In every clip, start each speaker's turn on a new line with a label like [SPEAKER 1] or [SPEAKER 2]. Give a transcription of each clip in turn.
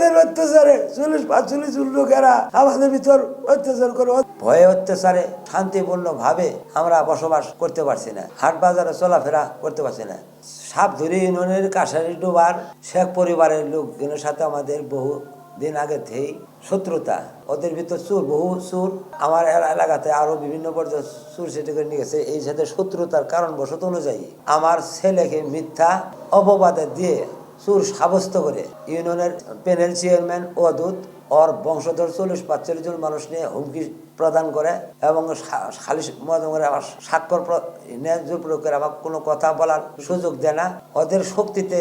[SPEAKER 1] এদের অত্যাচারে 40-45 লোকেরা আমাদের ভিতর অত্যাচার করে, ভয়ে অত্যাচারে শান্তিপূর্ণ ভাবে আমরা বসবাস করতে পারছি না, হাট বাজারে চলাফেরা করতে পারছি না। সাপধুরি ইউনিয়নের কাশারি ডোবার শেখ পরিবারের লোকজনের সাথে আমাদের বহু দিন আগে থেকেই শত্রুতা। ওদের ভিতর চুর, বহু চুর আমার এলাকাতে আরো বিভিন্ন পর্যায়ে চুর সেটি করে নিয়ে গেছে। এই সাথে শত্রুতার কারণবশত অনুযায়ী আমার ছেলেকে মিথ্যা অপবাদে দিয়ে চুর সাব্যস্ত করে ইউনিয়নের প্যানেল চেয়ারম্যান অদূত ওর বংশধর 40-45 জন মানুষ নিয়ে হুমকি প্রদান করে এবং খালিশ করে আমার স্বাক্ষর ন্যায্য প্রয়োগ করে আমাকে কোনো কথা বলার সুযোগ দেয় না। ওদের শক্তিতে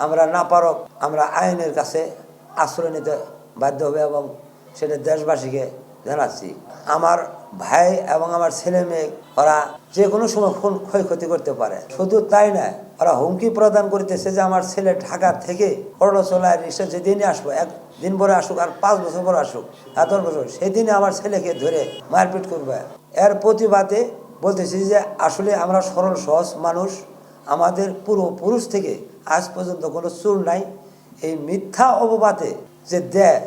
[SPEAKER 1] আমরা না পারক, আমরা আইনের কাছে আশ্রয় নিতে বাধ্য হবে এবং সেটা দেশবাসীকে জানাচ্ছি। আমার ভাই এবং আমার ছেলে মেয়ে ওরা যে কোনো সময় ক্ষয়ক্ষতি করতে পারে। শুধু তাই না, ওরা হুমকি প্রদান করতেছে যে আমার ছেলে ঢাকা থেকে করোচলায় রিক্সা যেদিনই আসবো, 1 দিন পরে আসুক আর 5 বছর পরে আসুক, 10 বছর, সেদিনে আমার ছেলেকে ধরে মারপিট করবে। এর প্রতিবাদে বলতেছি যে আসলে আমরা সরল সহজ মানুষ, আমাদের পূর্বপুরুষ থেকে আজ পর্যন্ত কোনো চুর নাই। এই মিথ্যা অপবাদে যে দেয়,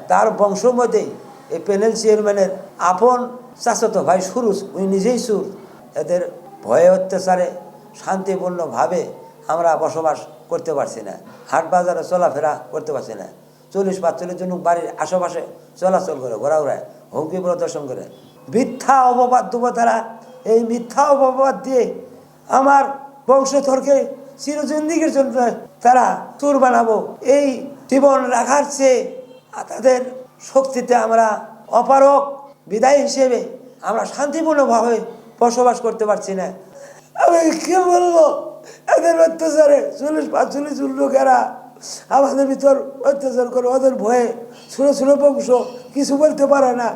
[SPEAKER 1] তার বংশ মধ্যেই এই প্যানেল চেয়ারম্যানের আপন চাচাতো ভাই সুরুজ, উনি নিজেই চুর। এদের ভয়ে অত্যাচারে শান্তিপূর্ণভাবে আমরা বসবাস করতে পারছি না, হাট বাজারে চলাফেরা করতে পারছি না। 40-45 জন বাড়ির আশেপাশে চলাচল করে, ঘোরাঘুরায়, হুমকি প্রদর্শন করে, মিথ্যা অপবাদ দেবো তারা। এই মিথ্যা অপবাদ দিয়ে আমার বংশধরকে চিরজিন্দিগির জন্য তারা চোর বানাবো। এই জীবন রাখার চেয়ে তাদের শক্তিতে আমরা অপারক বিদায় হিসেবে আমরা শান্তিপূর্ণভাবে বসবাস করতে পারছি না। আমি কি বলবো, এদের অত্যাচারে 40-45 লোকেরা আমাদের ভিতর অত্যাচার করে, ওদের ভয়ে ছোট ছোট বংশ কিছু বলতে পারে না।